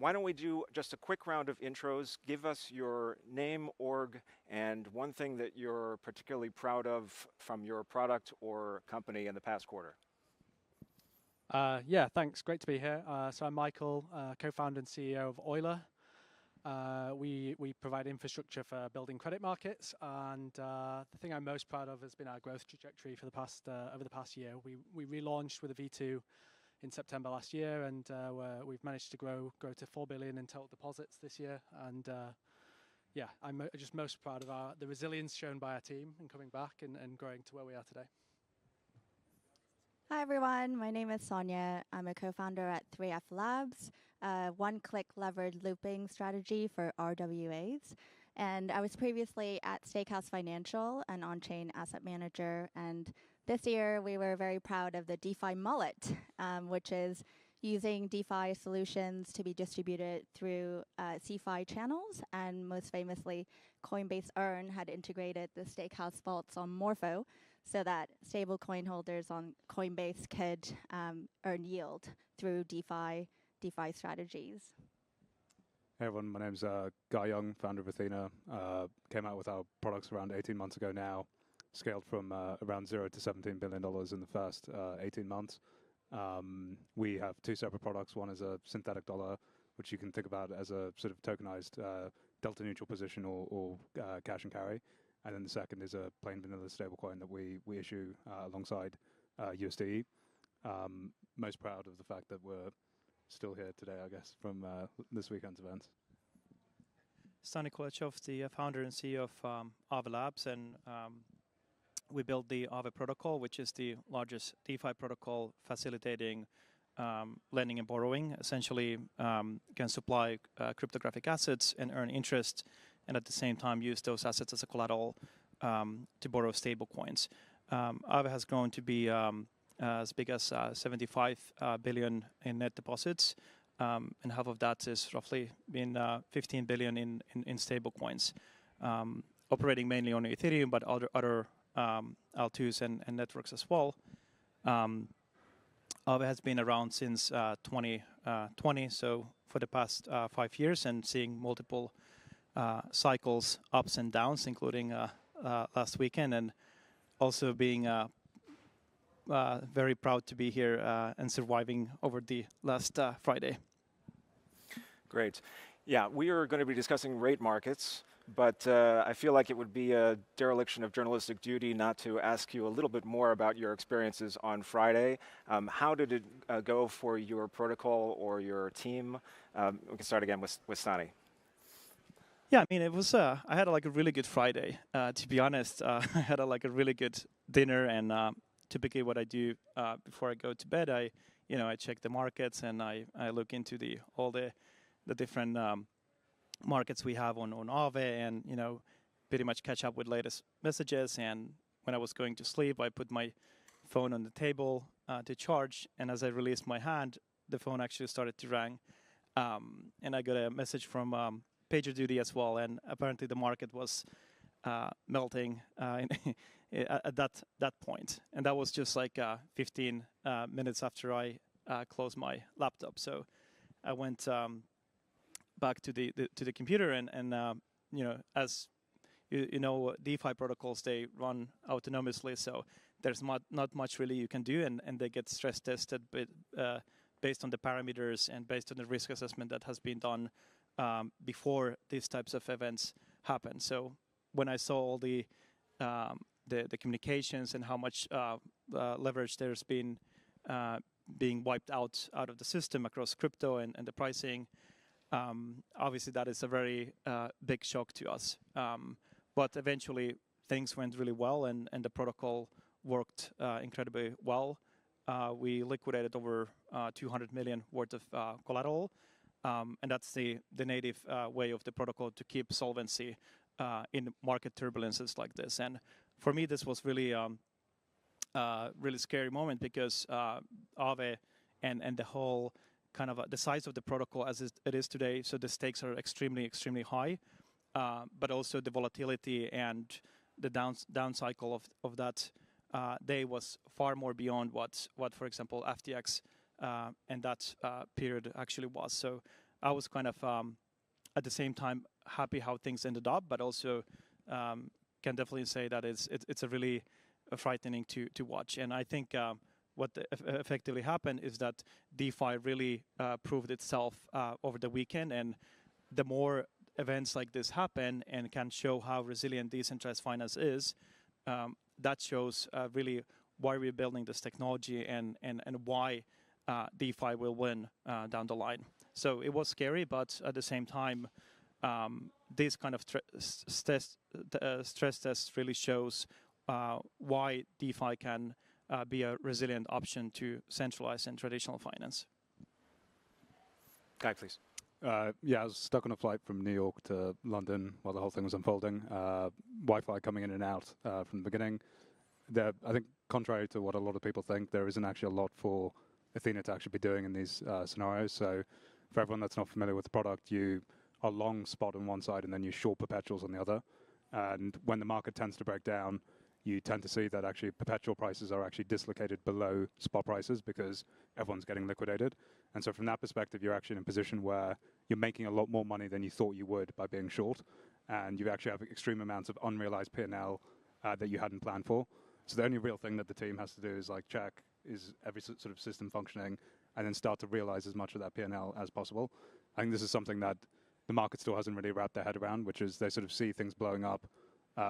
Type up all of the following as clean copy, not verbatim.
why don't we do just a quick round of intros? Give us your name, org, and one thing that you're particularly proud of from your product or company in the past quarter. Yeah, thanks. Great to be here. So I'm Michael, co-founder and CEO of Euler. We provide infrastructure for building credit markets, and the thing I'm most proud of has been our growth trajectory for the past over the past year. We relaunched with a V2 in September last year, and we've managed to grow to 4 billion in total deposits this year. And yeah, I'm just most proud of the resilience shown by our team in coming back and growing to where we are today. Hi everyone, my name is Sonya. I'm a co-founder at 3F Labs, one-click levered looping strategy for RWAs. And I was previously at Steakhouse Financial, an on-chain asset manager. And this year we were very proud of the DeFi mullet, which is using DeFi solutions to be distributed through CeFi channels. And most famously, Coinbase Earn had integrated the Steakhouse vaults on Morpho, so that stable coin holders on Coinbase could earn yield through DeFi strategies. Hey everyone, my name's Guy Young, founder of Athena. Came out with our products around 18 months ago now, scaled from around $0 to $17 billion in the first 18 months. We have two separate products. One is a synthetic dollar, which you can think about as a sort of tokenized delta neutral position or cash and carry. And then the second is a plain vanilla stablecoin that we issue alongside USDE. Most proud of the fact that we're still here today, I guess, from this weekend's events. Stani Kulechov, the founder and CEO of Aave Labs, and we built the Aave protocol, which is the largest DeFi protocol facilitating lending and borrowing. Essentially, can supply cryptographic assets and earn interest, and at the same time use those assets as a collateral to borrow stable coins. Aave has grown to be as big as 75 billion in net deposits, and half of that is roughly been 15 billion in stable coins. Operating mainly on Ethereum, but other L2s and networks as well. Aave has been around since 2020, so for the past 5 years, and seeing multiple cycles, ups and downs, including last weekend, and also being very proud to be here and surviving over the last Friday. Great. Yeah, we are going to be discussing rate markets, but I feel like it would be a dereliction of journalistic duty not to ask you a little bit more about your experiences on Friday. How did it go for your protocol or your team? We can start again with Stani. Yeah, I mean, it was. I had a really good Friday. To be honest, I had a really good dinner, and typically what I do before I go to bed, I check the markets and I look into all the different markets we have on Aave, and pretty much catch up with latest messages. And when I was going to sleep, I put my phone on the table to charge, and as I released my hand, the phone actually started to ring, and I got a message from PagerDuty as well, and apparently the market was melting at that point, and that was just like 15 minutes after I closed my laptop. So I went back to the computer, and as you know, DeFi protocols, they run autonomously, so there's not much really you can do, and they get stress tested based on the parameters and based on the risk assessment that has been done before these types of events happen. So when I saw all the communications and how much leverage there's been being wiped out of the system across crypto and the pricing, obviously that is a very big shock to us. But eventually things went really well, and the protocol worked incredibly well. We liquidated over 200 million worth of collateral. And that's the native way of the protocol to keep solvency in market turbulences like this. And for me, this was really really scary moment, because Aave and the whole kind of the size of the protocol as it is today, so the stakes are extremely high, but also the volatility and the down cycle of that day was far more beyond what for example FTX and that period actually was. So I was kind of at the same time happy how things ended up, but also can definitely say that it's a really frightening to watch. And I think what effectively happened is that DeFi really proved itself over the weekend, and the more events like this happen and can show how resilient decentralized finance is, that shows really why we're building this technology and why DeFi will win down the line. So it was scary, but at the same time, this kind of stress test really shows why DeFi can be a resilient option to centralized and traditional finance. Guy, please. Yeah, I was stuck on a flight from New York to London while the whole thing was unfolding. Wi-Fi coming in and out from the beginning. I think, contrary to what a lot of people think, there isn't actually a lot for Athena to actually be doing in these scenarios. So for everyone that's not familiar with the product, you are long spot on one side and then you short perpetuals on the other. And when the market tends to break down, you tend to see that actually perpetual prices are actually dislocated below spot prices because everyone's getting liquidated. And so from that perspective, you're actually in a position where you're making a lot more money than you thought you would by being short. And you actually have extreme amounts of unrealized P&L that you hadn't planned for. So the only real thing that the team has to do is like check, is every sort of system functioning, and then start to realize as much of that P&L as possible. I think this is something that the market still hasn't really wrapped their head around, which is they sort of see things blowing up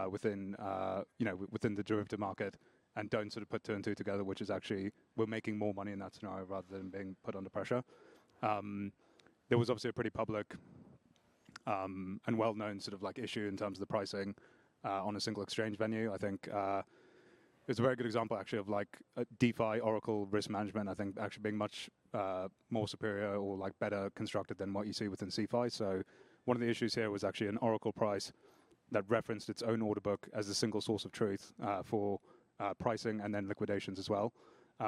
within the derivative market and don't sort of put two and two together, which is actually we're making more money in that scenario rather than being put under pressure. There was obviously a pretty public and well-known sort of like issue in terms of the pricing on a single exchange venue. I think it's a very good example actually of like DeFi Oracle risk management, I think actually being much more superior or like better constructed than what you see within CeFi. So one of the issues here was actually an Oracle price that referenced its own order book as a single source of truth for pricing and then liquidations as well.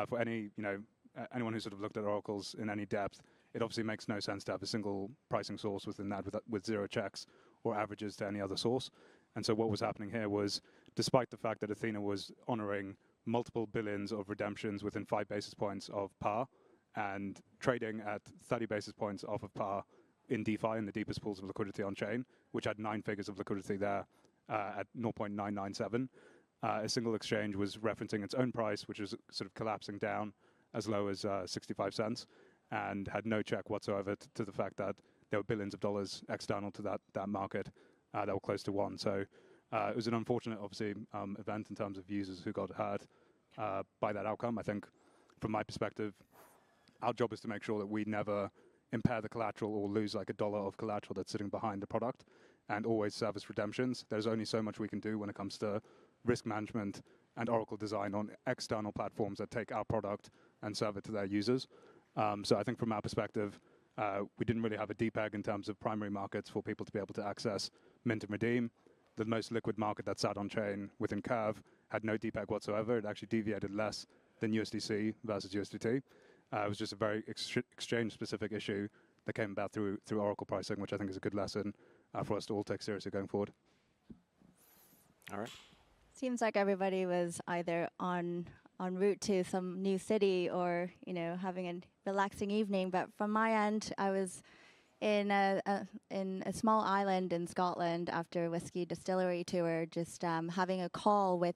For anyone who sort of looked at oracles in any depth, it obviously makes no sense to have a single pricing source within that with zero checks or averages to any other source. And so what was happening here was, despite the fact that Athena was honoring multiple billions of redemptions within 5 basis points of par and trading at 30 basis points off of par in DeFi, in the deepest pools of liquidity on chain, which had 9 figures of liquidity there at 0.997, a single exchange was referencing its own price, which was sort of collapsing down as low as 65 cents, and had no check whatsoever to the fact that there were billions of dollars external to that market that were close to one. So it was an unfortunate, obviously, event in terms of users who got hurt by that outcome. I think, from my perspective, our job is to make sure that we never impair the collateral or lose like $1 of collateral that's sitting behind the product, and always service redemptions. There's only so much we can do when it comes to risk management and Oracle design on external platforms that take our product and serve it to their users. So I think from our perspective, we didn't really have a DPEG in terms of primary markets for people to be able to access mint and redeem. The most liquid market that sat on chain within Curve had no DPEG whatsoever. It actually deviated less than USDC versus USDT. It was just a very exchange-specific issue that came about through Oracle pricing, which I think is a good lesson for us to all take seriously going forward. All right. Seems like everybody was either en route to some new city or having a relaxing evening. But from my end, I was in a small island in Scotland after a whiskey distillery tour, just having a call with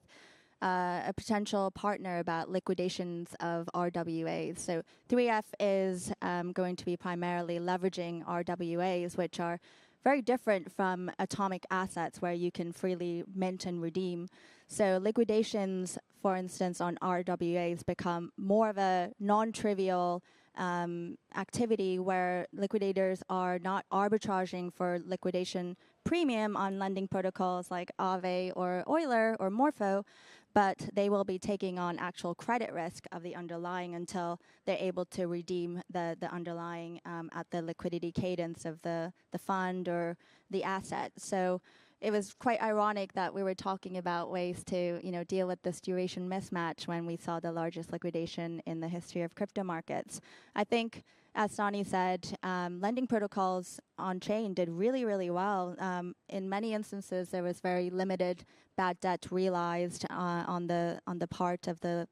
a potential partner about liquidations of RWAs. So 3F is going to be primarily leveraging RWAs, which are very different from atomic assets where you can freely mint and redeem. So liquidations, for instance, on RWAs become more of a non-trivial activity where liquidators are not arbitraging for liquidation premium on lending protocols like Aave or Euler or Morpho, but they will be taking on actual credit risk of the underlying until they're able to redeem the underlying at the liquidity cadence of the fund or the asset. So it was quite ironic that we were talking about ways to deal with this duration mismatch when we saw the largest liquidation in the history of crypto markets. I think, as Stani said, lending protocols on chain did really, really well. In many instances, there was very limited bad debt realized on the part of the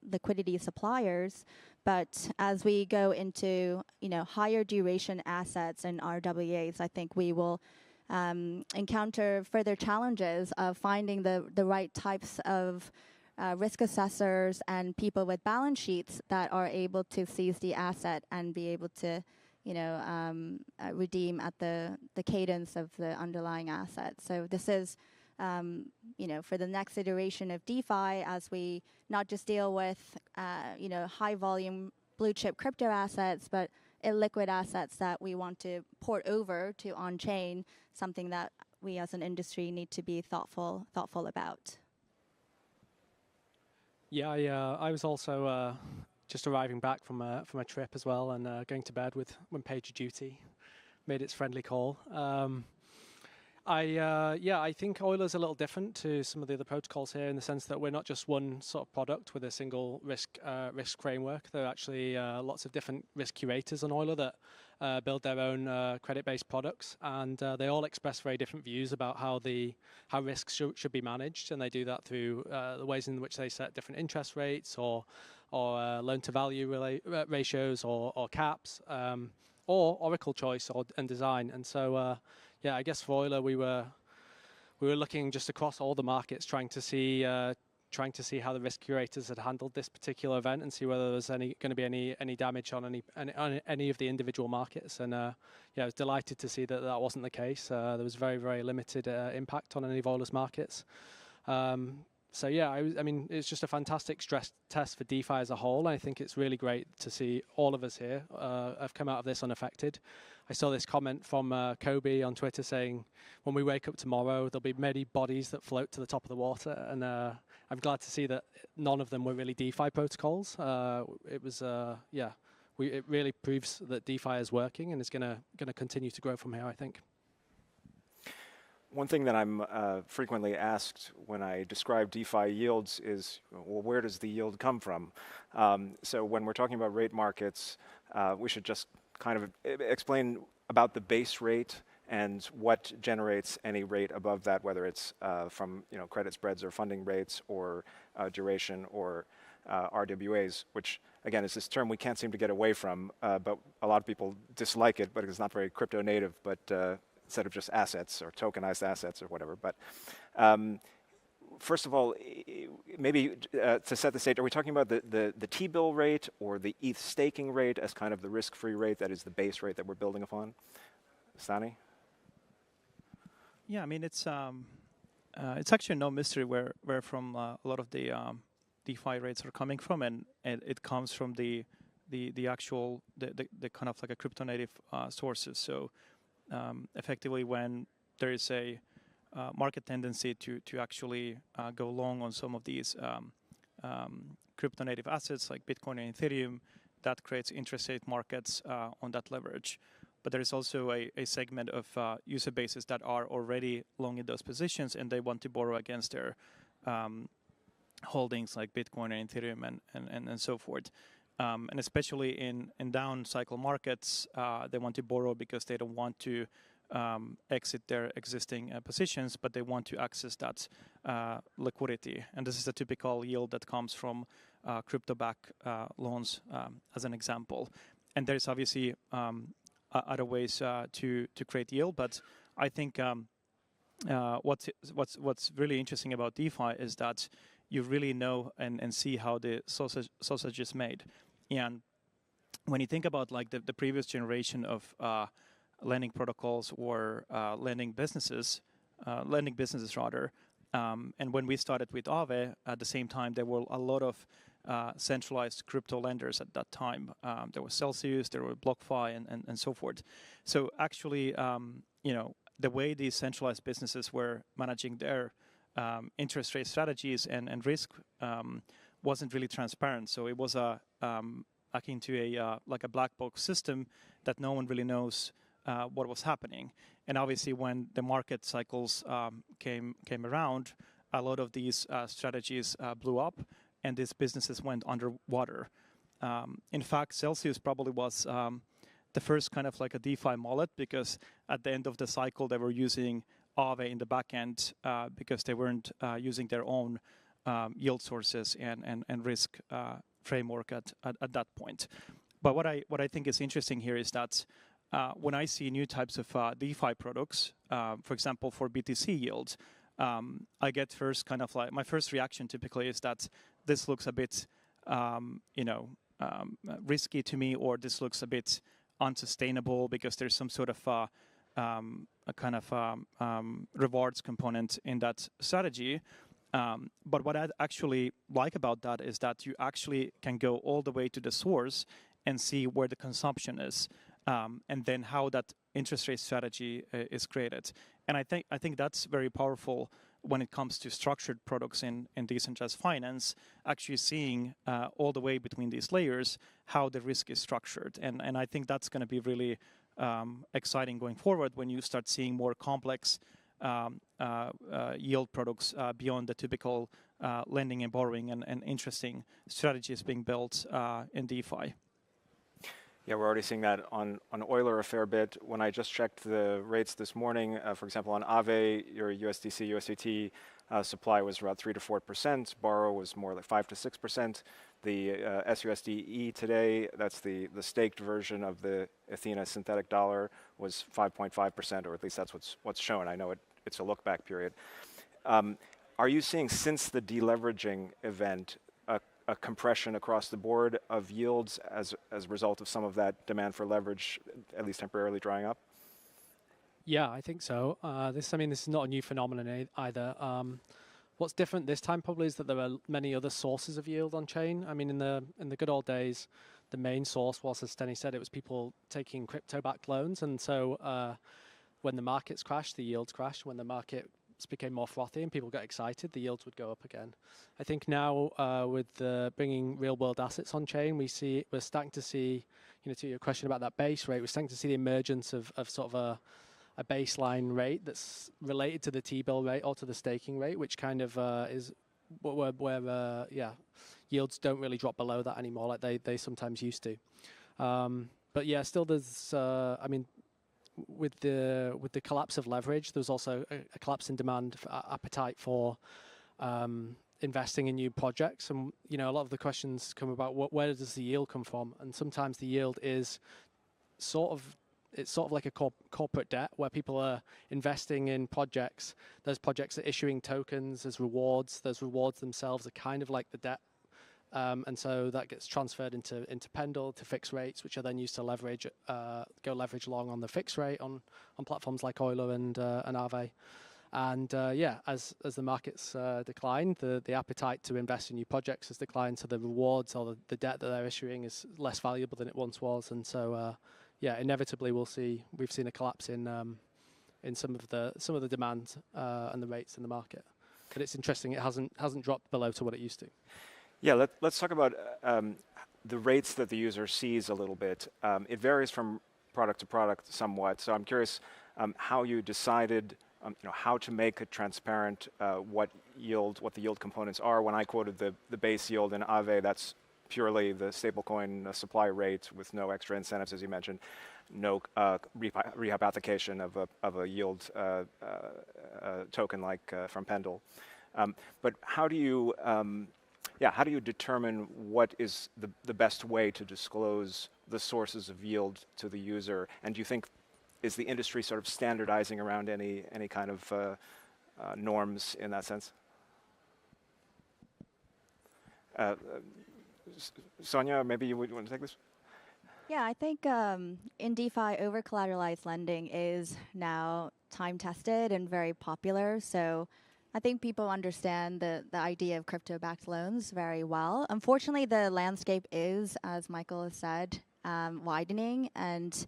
liquidity suppliers. But as we go into higher duration assets and RWAs, I think we will encounter further challenges of finding the right types of risk assessors and people with balance sheets that are able to seize the asset and be able to redeem at the cadence of the underlying asset. So this is, for the next iteration of DeFi, as we not just deal with, high volume blue chip crypto assets, but illiquid assets that we want to port over to on-chain, something that we as an industry need to be thoughtful about. Yeah, I was also just arriving back from a trip as well, and going to bed when PagerDuty made its friendly call. I think Euler's a little different to some of the other protocols here in the sense that we're not just one sort of product with a single risk framework. There are actually lots of different risk curators on Euler that build their own credit-based products, and they all express very different views about how risks should be managed, and they do that through the ways in which they set different interest rates or loan-to-value ratios or caps, or Oracle choice and design. And so, I guess for Euler, we were looking just across all the markets, trying to see how the risk curators had handled this particular event and see whether there was going to be any damage on any of the individual markets. And I was delighted to see that wasn't the case. There was very, very limited impact on any of Euler's markets. It's just a fantastic stress test for DeFi as a whole. I think it's really great to see all of us here have come out of this unaffected. I saw this comment from Kobe on Twitter saying, when we wake up tomorrow, there'll be many bodies that float to the top of the water. And I'm glad to see that none of them were really DeFi protocols. It really proves that DeFi is working and is going to continue to grow from here, I think. One thing that I'm frequently asked when I describe DeFi yields is, well, where does the yield come from? So when we're talking about rate markets, we should just kind of explain about the base rate and what generates any rate above that, whether it's from credit spreads or funding rates or duration or RWAs, which again is this term we can't seem to get away from, but a lot of people dislike it, but it's not very crypto native, but instead of just assets or tokenized assets or whatever. But first of all, maybe to set the stage, are we talking about the T-bill rate or the ETH staking rate as kind of the risk-free rate that is the base rate that we're building upon? Stani? Yeah, I mean, it's actually no mystery where from a lot of the DeFi rates are coming from, and it comes from the actual the kind of like a crypto native sources. So effectively, when there is a market tendency to actually go long on some of these crypto native assets like Bitcoin and Ethereum, that creates interest rate markets on that leverage. But there is also a segment of user bases that are already long in those positions, and they want to borrow against their holdings like Bitcoin and Ethereum and so forth. And especially in down cycle markets, they want to borrow because they don't want to exit their existing positions, but they want to access that liquidity. And this is a typical yield that comes from crypto-backed loans, as an example. And there's obviously other ways to create yield, but I think what's really interesting about DeFi is that you really know and see how the sausage is made. And when you think about like the previous generation of lending protocols or lending businesses rather, and when we started with Aave, at the same time there were a lot of centralized crypto lenders at that time. There was Celsius, there were BlockFi, and so forth. So actually, the way these centralized businesses were managing their interest rate strategies and risk wasn't really transparent. So it was akin to a like a black box system that no one really knows what was happening. And obviously, when the market cycles came around, a lot of these strategies blew up, and these businesses went underwater. In fact, Celsius probably was the first kind of like a DeFi mullet, because at the end of the cycle, they were using Aave in the back end because they weren't using their own yield sources and risk framework at that point. But what I think is interesting here is that when I see new types of DeFi products, for example, for BTC yield, I get first kind of like, my first reaction typically is that this looks a bit, risky to me, or this looks a bit unsustainable because there's some sort of a kind of rewards component in that strategy. But what I actually like about that is that you actually can go all the way to the source and see where the consumption is, and then how that interest rate strategy is created. And I think that's very powerful when it comes to structured products in decentralized finance, actually seeing all the way between these layers how the risk is structured. And I think that's going to be really exciting going forward when you start seeing more complex yield products beyond the typical lending and borrowing, and interesting strategies being built in DeFi. Yeah, we're already seeing that on Euler a fair bit. When I just checked the rates this morning, for example, on Aave, your USDC, USDT supply was around 3 to 4%. Borrow was more like 5 to 6%. The SUSDE today, that's the staked version of the Athena synthetic dollar, was 5.5%, or at least that's what's shown. I know it's a look-back period. Are you seeing, since the deleveraging event, a compression across the board of yields as a result of some of that demand for leverage, at least temporarily, drying up? Yeah, I think so. This is not a new phenomenon either. What's different this time probably is that there are many other sources of yield on chain. I mean, in the good old days, the main source was, as Stani said, it was people taking crypto-backed loans, and so when the markets crashed, the yields crashed. When the market became more frothy and people got excited, the yields would go up again. I think now with bringing real-world assets on chain, we're starting to see, to your question about that base rate, we're starting to see the emergence of sort of a baseline rate that's related to the T-bill rate or to the staking rate, which kind of is where yields don't really drop below that anymore like they sometimes used to. But yeah, still there's, with the collapse of leverage, there's also a collapse in demand for appetite for investing in new projects, and a lot of the questions come about where does the yield come from, and sometimes the yield is sort of like a corporate debt where people are investing in projects. Those projects are issuing tokens as rewards. Those rewards themselves are kind of like the debt. And so that gets transferred into Pendle to fixed rates, which are then used to go leverage long on the fixed rate on platforms like Euler and Aave. And as the markets decline, the appetite to invest in new projects has declined, so the rewards or the debt that they're issuing is less valuable than it once was. And so inevitably we've seen a collapse in some of the demand and the rates in the market. But it's interesting, it hasn't dropped below to what it used to. Yeah, let's talk about the rates that the user sees a little bit. It varies from product to product somewhat, so I'm curious how you decided how to make it transparent what the yield components are. When I quoted the base yield in Aave, that's purely the stablecoin supply rate with no extra incentives, as you mentioned, no rehypothecation of a yield token like from Pendle. But how do you determine what is the best way to disclose the sources of yield to the user? And do you think, is the industry sort of standardizing around any kind of norms in that sense? Sonya, maybe you would want to take this? Yeah, I think in DeFi, over-collateralized lending is now time-tested and very popular. So I think people understand the idea of crypto-backed loans very well. Unfortunately, the landscape is, as Michael has said, widening, and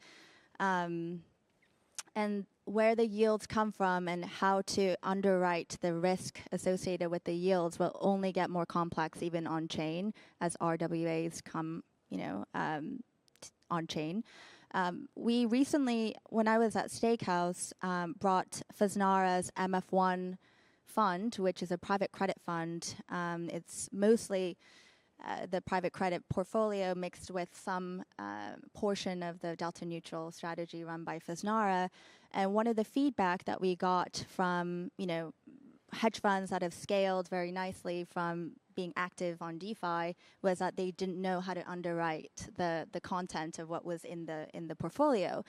where the yields come from and how to underwrite the risk associated with the yields will only get more complex even on chain as RWAs come, on chain. We recently, when I was at Steakhouse, brought Fiznara's MF1 fund, which is a private credit fund. It's mostly the private credit portfolio mixed with some portion of the delta neutral strategy run by Fiznara. And one of the feedback that we got from hedge funds that have scaled very nicely from being active on DeFi was that they didn't know how to underwrite the content of what was in the portfolio.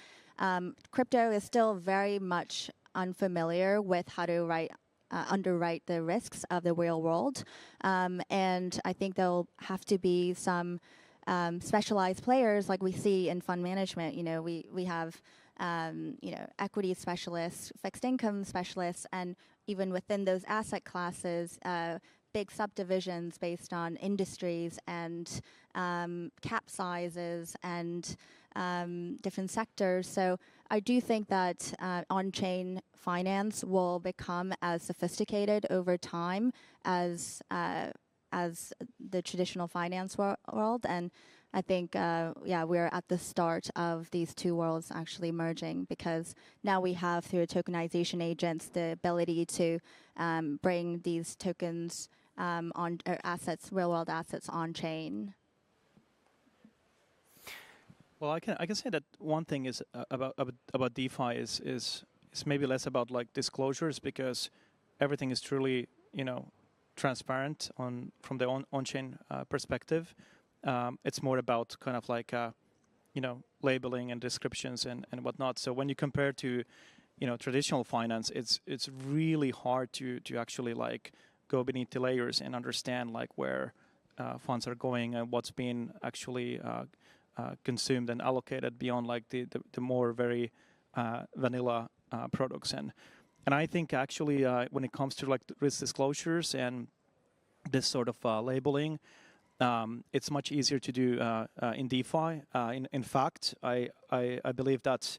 Crypto is still very much unfamiliar with how to underwrite the risks of the real world, and I think there'll have to be some specialized players like we see in fund management. We have equity specialists, fixed income specialists, and even within those asset classes, big subdivisions based on industries and cap sizes and different sectors. So I do think that on-chain finance will become as sophisticated over time as the traditional finance world. And I think, we're at the start of these two worlds actually merging, because now we have, through tokenization agents, the ability to bring these tokens real world assets on chain. Well, I can say that one thing is about DeFi is maybe less about like disclosures, because everything is truly transparent from the on-chain perspective. It's more about kind of like labeling and descriptions and whatnot. So when you compare to traditional finance, it's really hard to actually like go beneath the layers and understand like where funds are going and what's being actually consumed and allocated beyond like the more very vanilla products. And I think actually when it comes to like risk disclosures and this sort of labeling, it's much easier to do in DeFi. In fact, I believe that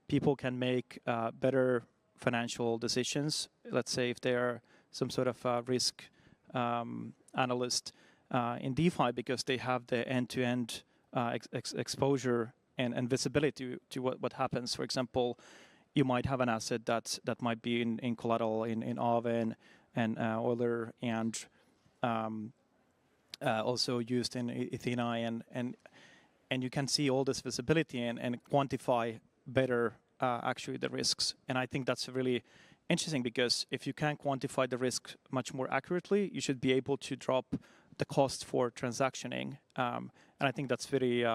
people can make better financial decisions. Let's say if they are some sort of risk analyst in DeFi, because they have the end-to-end exposure and visibility to what happens. For example, you might have an asset that might be in collateral in Aave and Euler, and also used in Athena, and you can see all this visibility and quantify better actually the risks. And I think that's really interesting, because if you can quantify the risk much more accurately, you should be able to drop the cost for transactioning. And I think that's very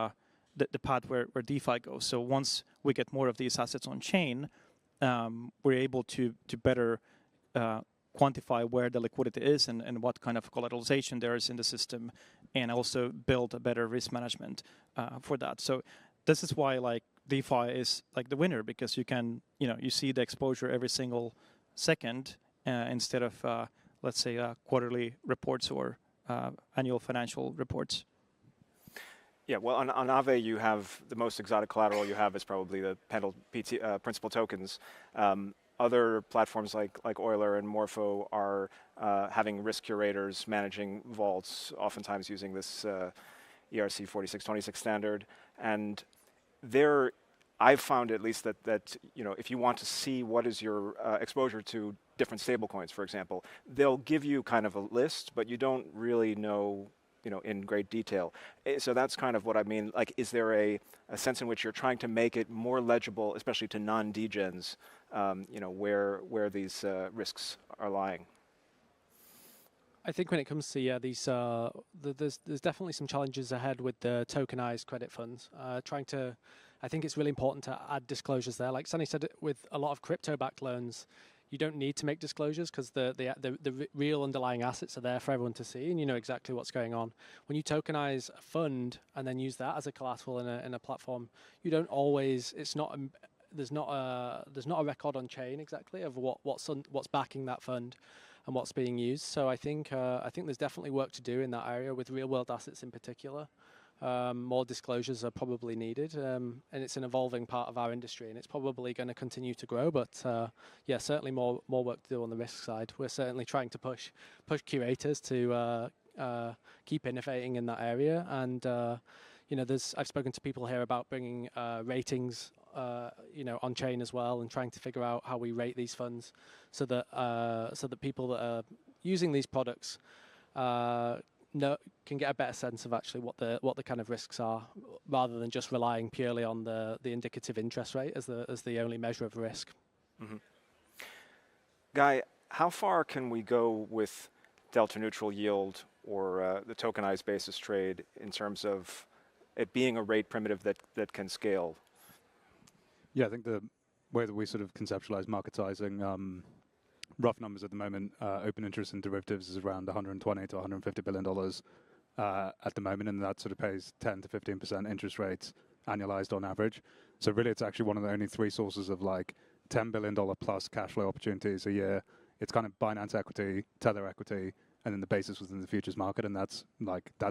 the path where DeFi goes. So once we get more of these assets on chain, we're able to better quantify where the liquidity is and what kind of collateralization there is in the system, and also build a better risk management for that. So this is why like DeFi is like the winner, because you can you see the exposure every single second instead of let's say quarterly reports or annual financial reports. Yeah, well, on Aave, you have the most exotic collateral you have is probably the principal tokens. Other platforms like Euler and Morpho are having risk curators managing vaults, oftentimes using this ERC 4626 standard. And there, I've found at least that if you want to see what is your exposure to different stablecoins, for example, they'll give you kind of a list, but you don't really know in great detail. So that's kind of what I mean. Like, is there a sense in which you're trying to make it more legible, especially to non-degens, where these risks are lying? I think when it comes to these, there's definitely some challenges ahead with the tokenized credit funds. I think it's really important to add disclosures there. Like Stani said, with a lot of crypto-backed loans, you don't need to make disclosures because the real underlying assets are there for everyone to see, and you know exactly what's going on. When you tokenize a fund and then use that as a collateral in a platform, you don't always. There's not a record on chain exactly of what's backing that fund and what's being used. So I think there's definitely work to do in that area with real world assets in particular. More disclosures are probably needed, and it's an evolving part of our industry, and it's probably going to continue to grow. But certainly more work to do on the risk side. We're certainly trying to push curators to keep innovating in that area. And I've spoken to people here about bringing ratings, on chain as well, and trying to figure out how we rate these funds, so that people that are using these products can get a better sense of actually what the kind of risks are, rather than just relying purely on the indicative interest rate as the only measure of risk. Mm-hmm. Guy, how far can we go with delta neutral yield or the tokenized basis trade in terms of it being a rate primitive that can scale? Yeah, I think the way that we sort of conceptualize market sizing, rough numbers at the moment, open interest in derivatives is around 120 to 150 billion dollars at the moment, and that sort of pays 10 to 15% interest rates annualized on average. So really, it's actually one of the only three sources of like $10 billion plus cash flow opportunities a year. It's kind of Binance equity, Tether equity, and then the basis within the futures market, and that's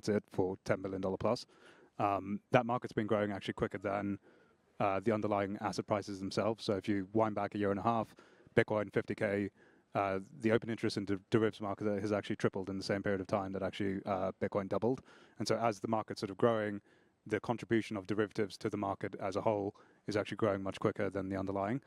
it for $10 billion plus. That market's been growing actually quicker than the underlying asset prices themselves. So if you wind back a year and a half, Bitcoin 50K, the open interest in derivatives market has actually tripled in the same period of time that actually Bitcoin doubled. And so as the market's sort of growing, the contribution of derivatives to the market as a whole is actually growing much quicker than the underlying.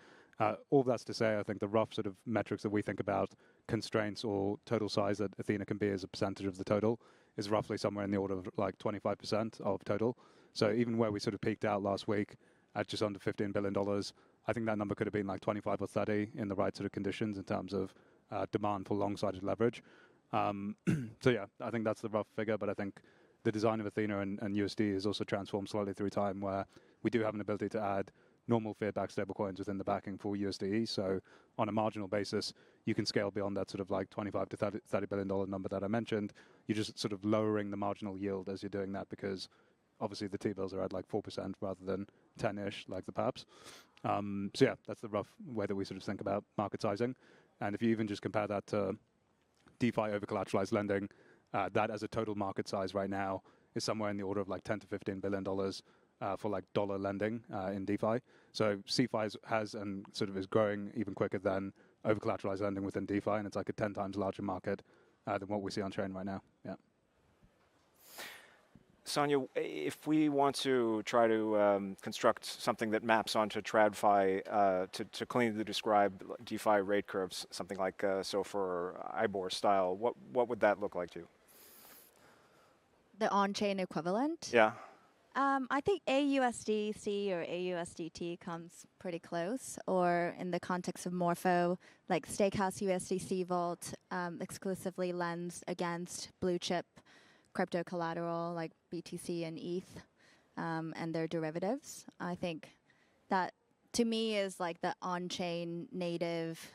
All that's to say, I think the rough sort of metrics that we think about, constraints or total size that Athena can be as a percentage of the total, is roughly somewhere in the order of like 25% of total. So even where we sort of peaked out last week at just under $15 billion, I think that number could have been like 25 or 30 in the right sort of conditions in terms of demand for long-sided leverage. So yeah, I think that's the rough figure, but I think the design of Athena and USD has also transformed slightly through time, where we do have an ability to add normal fiat-backed stablecoins within the backing for USDE. So on a marginal basis, you can scale beyond that sort of like 25 to $30 billion number that I mentioned. You're just sort of lowering the marginal yield as you're doing that, because obviously the T-bills are at like 4% rather than 10-ish like the PAPs. So yeah, that's the rough way that we sort of think about market sizing. And if you even just compare that to DeFi over-collateralized lending, that as a total market size right now is somewhere in the order of like 10 to $15 billion for like dollar lending in DeFi. So CeFi has and sort of is growing even quicker than over-collateralized lending within DeFi, and it's like a 10 times larger market than what we see on chain right now. Yeah. Sonya, if we want to try to construct something that maps onto TradFi to cleanly describe DeFi rate curves, something like SOFR or IBOR style, what would that look like to you? The on-chain equivalent? Yeah. I think AUSDC or AUSDT comes pretty close, or in the context of Morpho, like Stakehouse USDC Vault exclusively lends against blue chip crypto collateral like BTC and ETH and their derivatives. I think that to me is like the on-chain native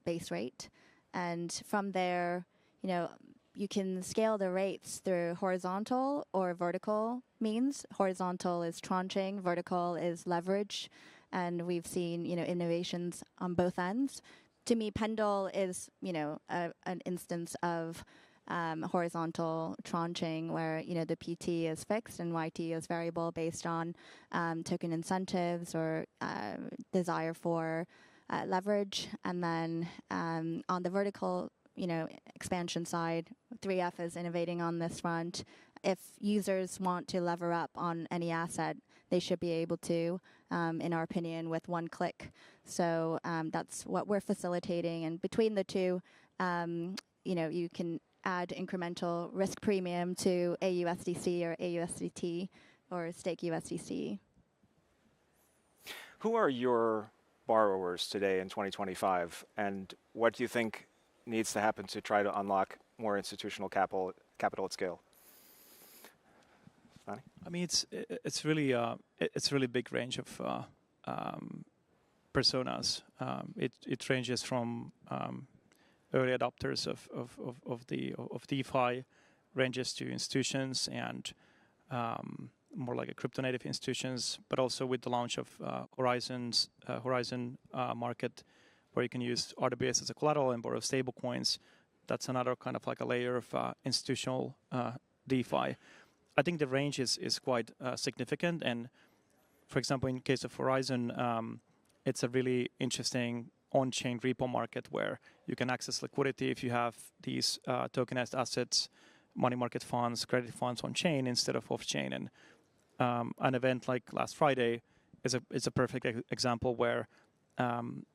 base rate. And from there, you can scale the rates through horizontal or vertical means. Horizontal is tranching, vertical is leverage, and we've seen innovations on both ends. To me, Pendle is an instance of horizontal tranching where the PT is fixed and YT is variable based on token incentives or desire for leverage, and then on the vertical expansion side, 3F is innovating on this front. If users want to lever up on any asset, they should be able to, in our opinion, with one click. So that's what we're facilitating. And between the two, you can add incremental risk premium to AUSDC or AUSDT or stake USDC. Who are your borrowers today in 2025, and what do you think needs to happen to try to unlock more institutional capital at scale? Stani? I mean, it's really big range of personas. It ranges from early adopters of DeFi, ranges to institutions and more like a crypto native institutions, but also with the launch of Horizon market, where you can use RWAs as a collateral and borrow stable coins. That's another kind of like a layer of institutional DeFi. I think the range is quite significant. And for example, in case of Horizon, it's a really interesting on-chain repo market where you can access liquidity if you have these tokenized assets, money market funds, credit funds on-chain instead of off-chain. And an event like last Friday is a perfect example where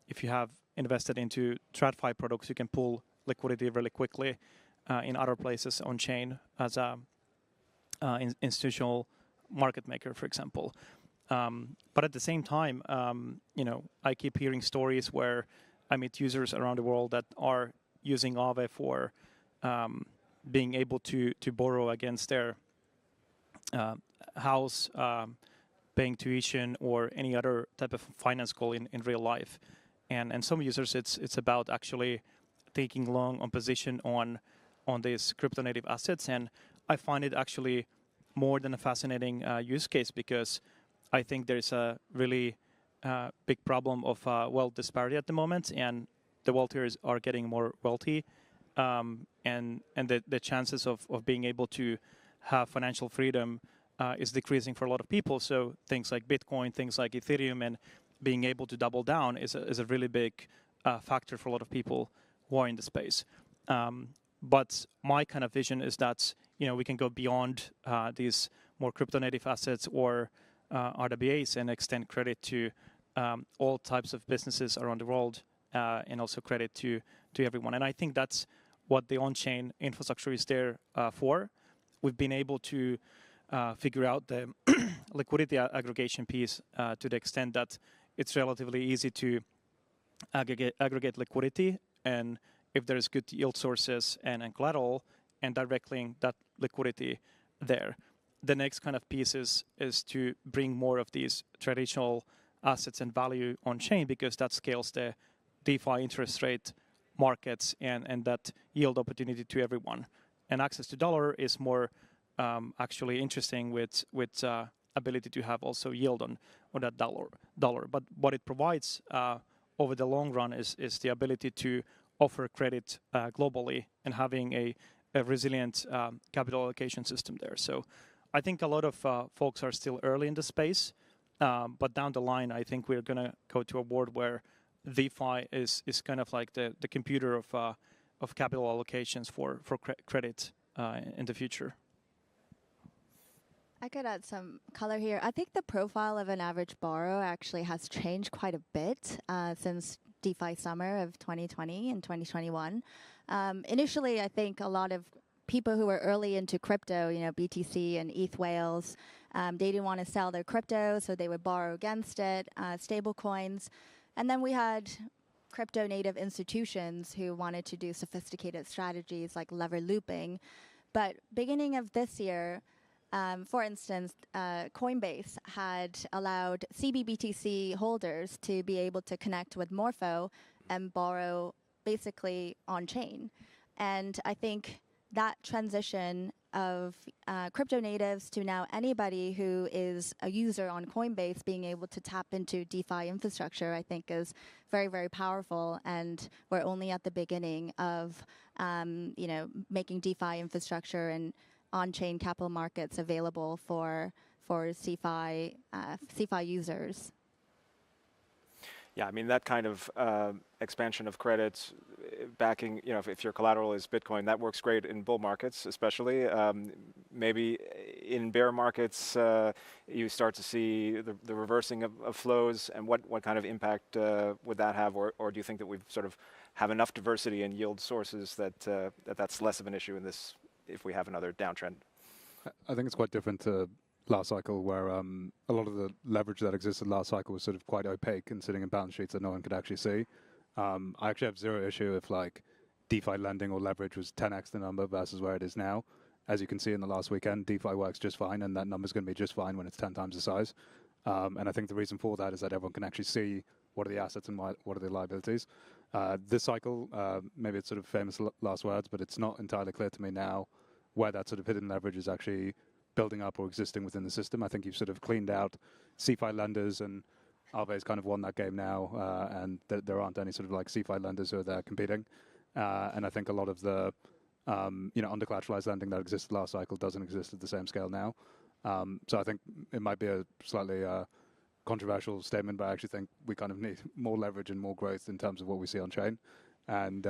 if you have invested into TradFi products, you can pull liquidity really quickly in other places on-chain as a institutional market maker, for example. But at the same time, I keep hearing stories where I meet users around the world that are using Aave for being able to borrow against their house, paying tuition, or any other type of finance goal in real life. And some users, it's about actually taking long on position on these crypto native assets. And I find it actually more than a fascinating use case, because I think there's a really big problem of wealth disparity at the moment, and the wealthier are getting more wealthy, and the chances of being able to have financial freedom is decreasing for a lot of people. So things like Bitcoin, things like Ethereum, and being able to double down is a really big factor for a lot of people who are in the space. But my kind of vision is that we can go beyond these more crypto native assets or RWAs and extend credit to all types of businesses around the world, and also credit to everyone. And I think that's what the on-chain infrastructure is there for. We've been able to figure out the liquidity aggregation piece to the extent that it's relatively easy to aggregate liquidity, and if there's good yield sources and collateral, and directly that liquidity there. The next kind of piece is to bring more of these traditional assets and value on chain, because that scales the DeFi interest rate markets and that yield opportunity to everyone. And access to dollar is more actually interesting with ability to have also yield on that dollar. But what it provides over the long run is the ability to offer credit globally and having a resilient capital allocation system there. So I think a lot of folks are still early in the space, but down the line, I think we're going to go to a world where DeFi is kind of like the computer of capital allocations for credit in the future. I could add some color here. I think the profile of an average borrower actually has changed quite a bit since DeFi summer of 2020 and 2021. Initially, I think a lot of people who were early into crypto, BTC and ETH whales, they didn't want to sell their crypto, so they would borrow against it, stable coins. And then we had crypto native institutions who wanted to do sophisticated strategies like lever looping. But beginning of this year, for instance, Coinbase had allowed CBBTC holders to be able to connect with Morpho and borrow basically on-chain. And I think that transition of crypto natives to now anybody who is a user on Coinbase being able to tap into DeFi infrastructure, I think is very, very powerful. And we're only at the beginning of making DeFi infrastructure and on-chain capital markets available for CeFi users. Yeah, I mean, that kind of expansion of credit, backing, if your collateral is Bitcoin, that works great in bull markets, especially. Maybe in bear markets, you start to see the reversing of flows, and what kind of impact would that have? Or do you think that we sort of have enough diversity in yield sources that that's less of an issue in this, if we have another downtrend? I think it's quite different to last cycle, where a lot of the leverage that existed last cycle was sort of quite opaque and sitting in balance sheets that no one could actually see. I actually have zero issue if like DeFi lending or leverage was 10x the number versus where it is now. As you can see in the last weekend, DeFi works just fine, and that number is going to be just fine when it's 10 times the size. And I think the reason for that is that everyone can actually see what are the assets and what are the liabilities. This cycle, maybe it's sort of famous last words, but it's not entirely clear to me now where that sort of hidden leverage is actually building up or existing within the system. I think you've sort of cleaned out CeFi lenders, and Aave's kind of won that game now, and there aren't any sort of like CeFi lenders who are there competing. And I think a lot of the under-collateralized lending that existed last cycle doesn't exist at the same scale now. So I think it might be a slightly controversial statement, but I actually think we kind of need more leverage and more growth in terms of what we see on chain. And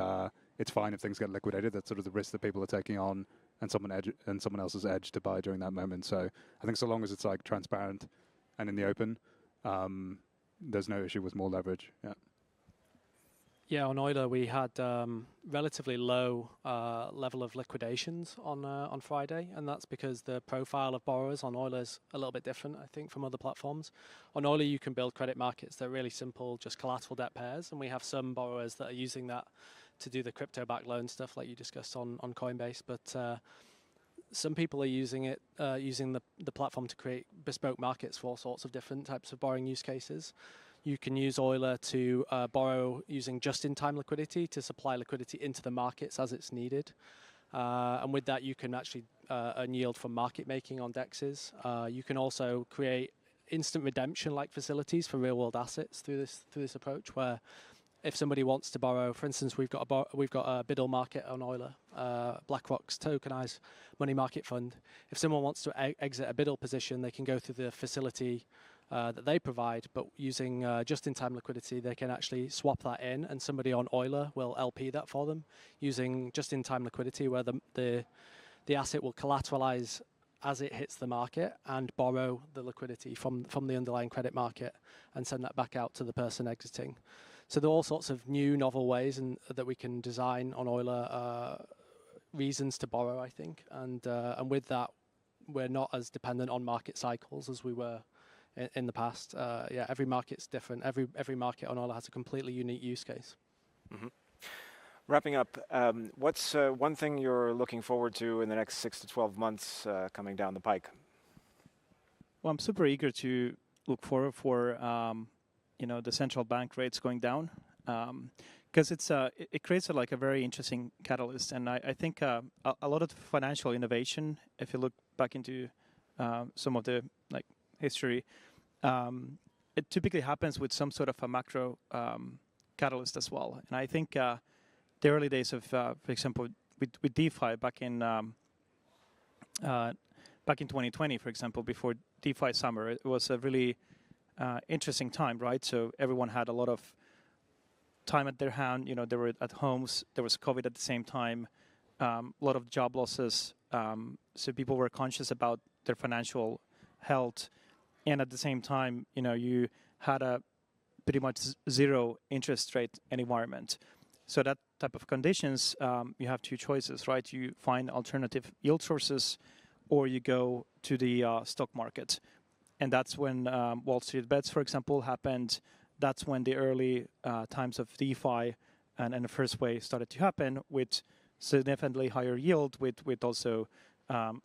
it's fine if things get liquidated. That's sort of the risk that people are taking on, and someone else's edge to buy during that moment. So I think so long as it's like transparent and in the open, there's no issue with more leverage. Yeah. Yeah, on Euler we had relatively low level of liquidations on Friday, and that's because the profile of borrowers on Euler is a little bit different, I think, from other platforms. On Euler you can build credit markets that are really simple, just collateral debt pairs, and we have some borrowers that are using that to do the crypto-backed loan stuff like you discussed on Coinbase, but some people are using it, using the platform to create bespoke markets for all sorts of different types of borrowing use cases. You can use Euler to borrow using just-in-time liquidity to supply liquidity into the markets as it's needed. And with that, you can actually earn yield from market making on DEXs. You can also create instant redemption-like facilities for real-world assets through this approach, where if somebody wants to borrow, for instance, we've got a biddle market on Euler, Blockworks tokenized money market fund. If someone wants to exit a biddle position, they can go through the facility that they provide, but using just-in-time liquidity, they can actually swap that in, and somebody on Euler will LP that for them using just-in-time liquidity, where the asset will collateralize as it hits the market and borrow the liquidity from the underlying credit market and send that back out to the person exiting. So there are all sorts of new, novel ways that we can design on Euler reasons to borrow, I think, and with that, we're not as dependent on market cycles as we were in the past. Yeah, every market's different. Every market on Euler has a completely unique use case. Mm-hmm. Wrapping up, what's one thing you're looking forward to in the next 6 to 12 months coming down the pike? Well, I'm super eager to look forward for the central bank rates going down, because it creates a very interesting catalyst, and I think a lot of financial innovation, if you look back into some of the history, it typically happens with some sort of a macro catalyst as well. And I think the early days of, for example, with DeFi back in 2020, for example, before DeFi summer, it was a really interesting time, right? So everyone had a lot of time at their hand. They were at homes. There was COVID at the same time. A lot of job losses. So people were conscious about their financial health. And at the same time, you had a pretty much zero interest rate environment. So that type of conditions, you have two choices, right? You find alternative yield sources, or you go to the stock market. And that's when Wall Street bets, for example, happened. That's when the early times of DeFi and the first wave started to happen, with significantly higher yield, with also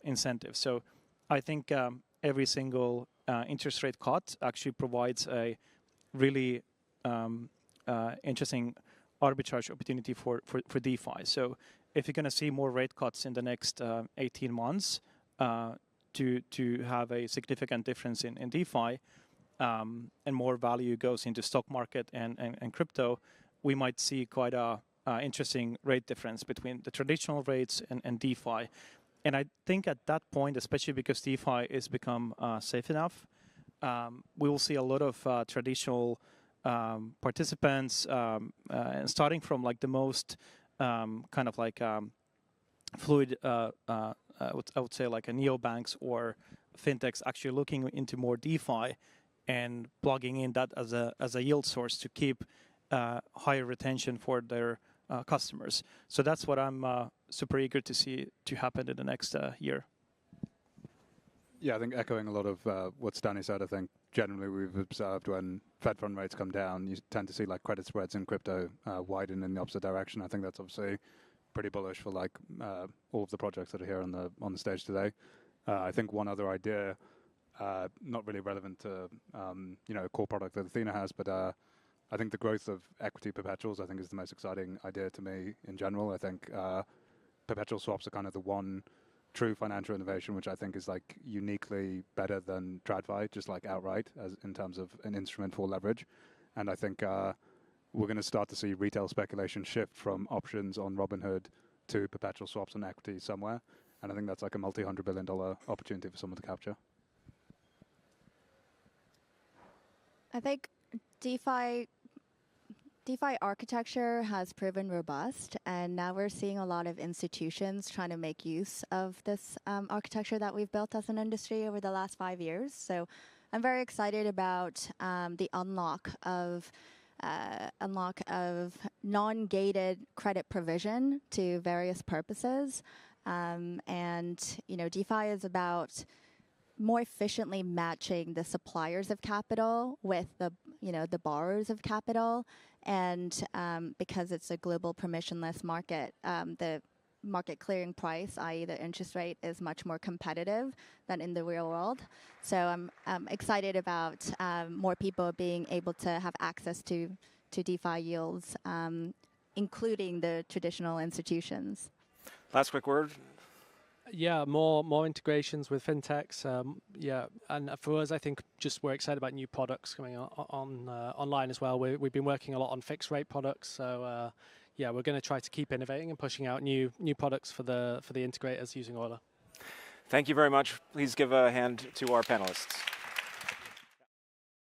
incentives. So I think every single interest rate cut actually provides a really interesting arbitrage opportunity for DeFi. So if you're going to see more rate cuts in the next 18 months to have a significant difference in DeFi, and more value goes into stock market and crypto, we might see quite a interesting rate difference between the traditional rates and DeFi. And I think at that point, especially because DeFi is become safe enough, we will see a lot of traditional participants, starting from the most fluid, I would say a neobanks or fintechs, actually looking into more DeFi and plugging in that as a yield source to keep higher retention for their customers. So that's what I'm super eager to see to happen in the next year. Yeah, I think echoing a lot of what Stani said, I think generally we've observed when Fed fund rates come down, you tend to see credit spreads in crypto widen in the opposite direction. I think that's obviously pretty bullish for all of the projects that are here on the stage today. I think one other idea, not really relevant to a core product that Athena has, but I think the growth of equity perpetuals, I think, is the most exciting idea to me in general. I think perpetual swaps are kind of the one true financial innovation which I think is uniquely better than TradFi, just outright, as in terms of an instrument for leverage. And I think we're going to start to see retail speculation shift from options on Robinhood to perpetual swaps on equity somewhere. And I think that's a multi-$100 billion opportunity for someone to capture. I think DeFi architecture has proven robust, and now we're seeing a lot of institutions trying to make use of this architecture that we've built as an industry over the last 5 years. So I'm very excited about the unlock of unlock of non-gated credit provision to various purposes. And DeFi is about more efficiently matching the suppliers of capital with the borrowers of capital. And because it's a global permissionless market, the market clearing price, i.e. the interest rate, is much more competitive than in the real world. So I'm excited about more people being able to have access to DeFi yields, including the traditional institutions. Last quick word. Yeah, more integrations with fintechs. Yeah, and for us, I think just we're excited about new products coming on online as well. We've been working a lot on fixed rate products, so yeah, we're going to try to keep innovating and pushing out new products for the integrators using Euler. Thank you very much. Please give a hand to our panelists.